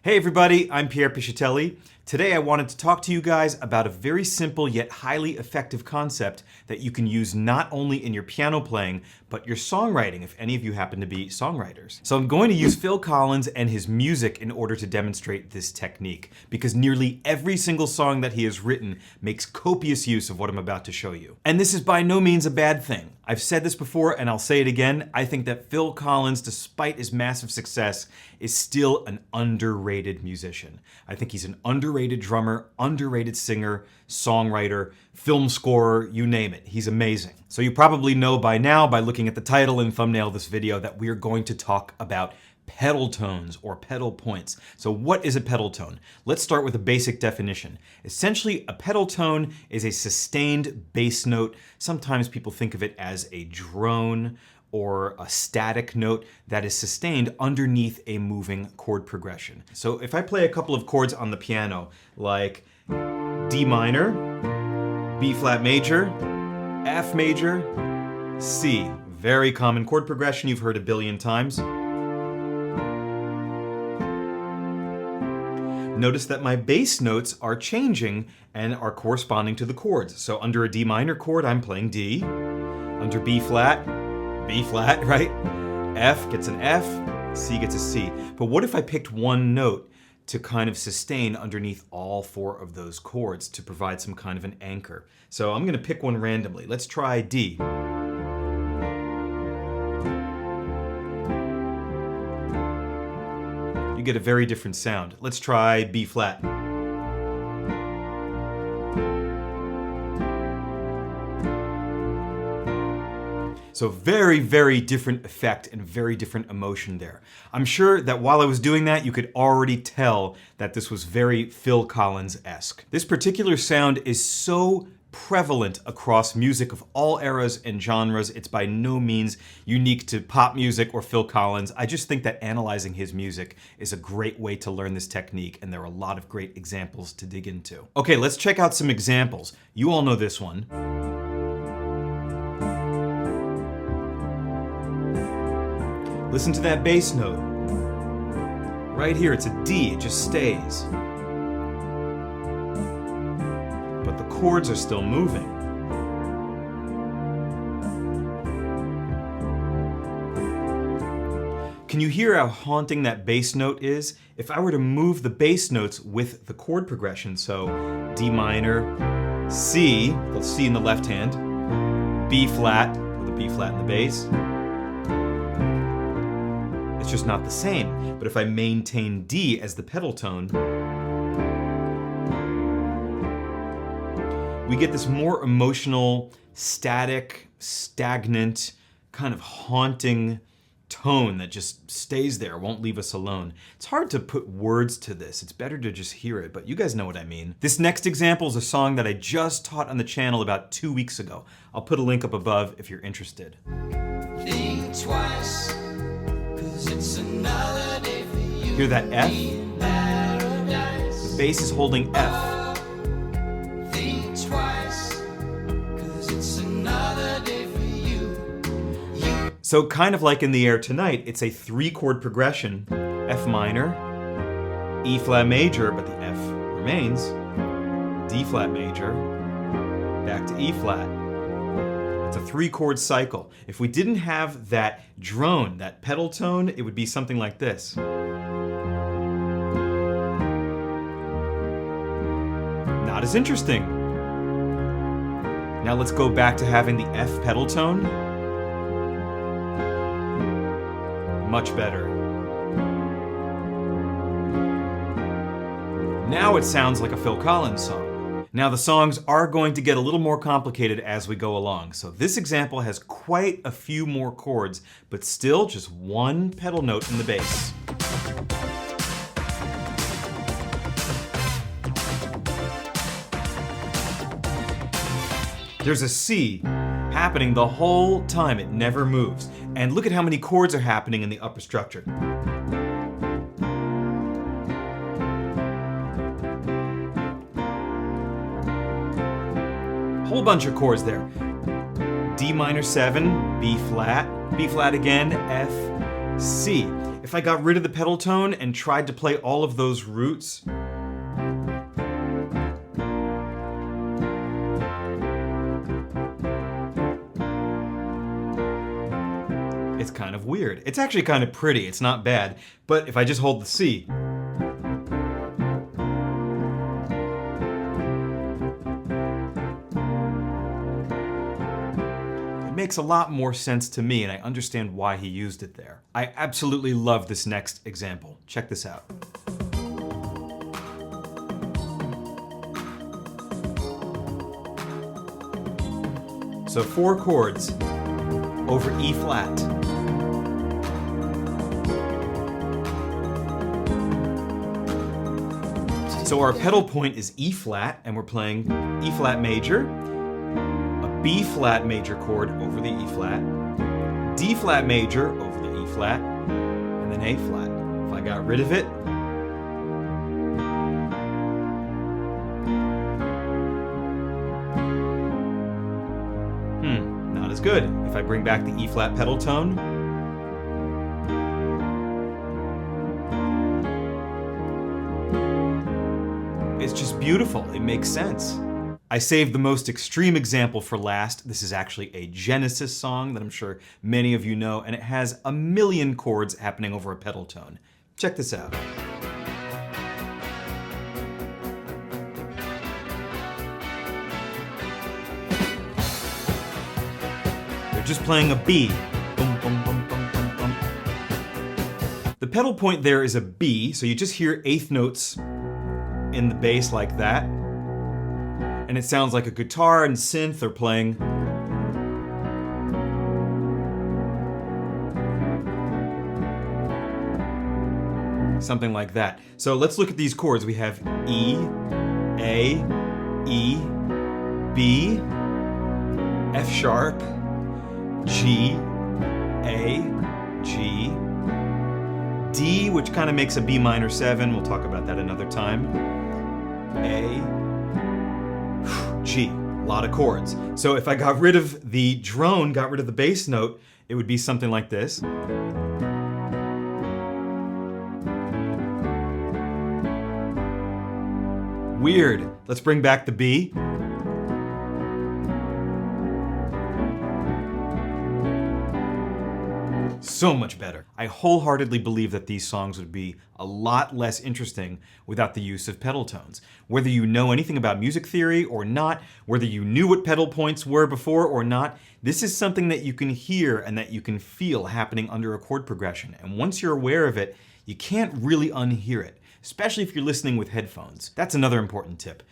Hey everybody, I'm Pierre Piscitelli. Today I wanted to talk to you guys about a very simple yet highly effective concept that you can use not only in your piano playing, but your songwriting if any of you happen to be songwriters. So I'm going to use Phil Collins and his music in order to demonstrate this technique, because nearly every single song that he has written makes copious use of what I'm about to show you. And this is by no means a bad thing. I've said this before and I'll say it again, I think that Phil Collins, despite his massive success, is still an underrated musician. I think he's an underrated drummer, underrated singer, songwriter, film scorer, you name it. He's amazing. So you probably know by now, by looking at the title and thumbnail of this video, that we are going to talk about pedal tones or pedal points. So what is a pedal tone? Let's start with a basic definition. Essentially, a pedal tone is a sustained bass note. Sometimes people think of it as a drone or a static note that is sustained underneath a moving chord progression. So if I play a couple of chords on the piano, like D minor, B flat major, F major, C, very common chord progression you've heard a billion times. Notice that my bass notes are changing and are corresponding to the chords. So under a D minor chord, I'm playing D. Under B flat, right? F gets an F, C gets a C. But what if I picked one note to kind of sustain underneath all four of those chords to provide some kind of an anchor? So I'm gonna pick one randomly. Let's try D. You get a very different sound. Let's try B flat. So very, very different effect and very different emotion there. I'm sure that while I was doing that, you could already tell that this was very Phil Collins-esque. This particular sound is so prevalent across music of all eras and genres. It's by no means unique to pop music or Phil Collins. I just think that analyzing his music is a great way to learn this technique, and there are a lot of great examples to dig into. Okay, let's check out some examples. You all know this one. Listen to that bass note. Right here, it's a D, it just stays. But the chords are still moving. Can you hear how haunting that bass note is? If I were to move the bass notes with the chord progression, so D minor, C, the C in the left hand, B flat, with a B flat in the bass, it's just not the same. But if I maintain D as the pedal tone, we get this more emotional, static, stagnant, kind of haunting tone that just stays there, won't leave us alone. It's hard to put words to this. It's better to just hear it, but you guys know what I mean. This next example is a song that I just taught on the channel about 2 weeks ago. I'll put a link up above if you're interested. Think twice, 'cause it's another day for you. Hear that F? In paradise. The bass is holding F. So kind of like in the air tonight, it's a 3-chord progression. F minor, E flat major, but the F remains, D flat major, back to E flat. It's a 3-chord cycle. If we didn't have that drone, that pedal tone, it would be something like this. Not as interesting. Now let's go back to having the F pedal tone. Much better. Now it sounds like a Phil Collins song. Now the songs are going to get a little more complicated as we go along, so this example has quite a few more chords, but still just one pedal note in the bass. There's a C happening the whole time, it never moves. And look at how many chords are happening in the upper structure. Whole bunch of chords there. D minor 7, B flat again, F, C. If I got rid of the pedal tone and tried to play all of those roots, it's kind of weird. It's actually kind of pretty, it's not bad, but if I just hold the C, it makes a lot more sense to me, and I understand why he used it there. I absolutely love this next example. Check this out. So 4 chords over E flat. So our pedal point is E flat, and we're playing E flat major, a B flat major chord over the E flat, D flat major over the E flat, and then A flat. If I got rid of it, not as good. If I bring back the E flat pedal tone, it's just beautiful. It makes sense. I saved the most extreme example for last. This is actually a Genesis song that I'm sure many of you know, and it has a million chords happening over a pedal tone. Check this out. They're just playing a B. Boom, boom, boom, boom, boom, boom. The pedal point there is a B, so you just hear eighth notes in the bass like that, and it sounds like a guitar and synth are playing. Something like that. So let's look at these chords. We have E, A, E, B, F sharp, G, A, G, D, which kind of makes a B minor 7. We'll talk about that another time. A, G. A lot of chords. So if I got rid of the drone, got rid of the bass note, it would be something like this. Weird. Let's bring back the B. So much better. I wholeheartedly believe that these songs would be a lot less interesting without the use of pedal tones. Whether you know anything about music theory or not, whether you knew what pedal points were before or not, this is something that you can hear and that you can feel happening under a chord progression. And once you're aware of it, you can't really unhear it, especially if you're listening with headphones. That's another important tip.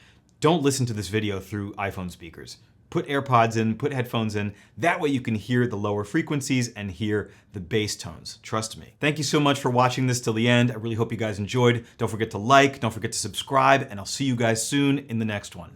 Don't listen to this video through iPhone speakers. Put AirPods in, put headphones in. That way you can hear the lower frequencies and hear the bass tones. Trust me. Thank you so much for watching this till the end. I really hope you guys enjoyed. Don't forget to like, don't forget to subscribe, and I'll see you guys soon in the next one.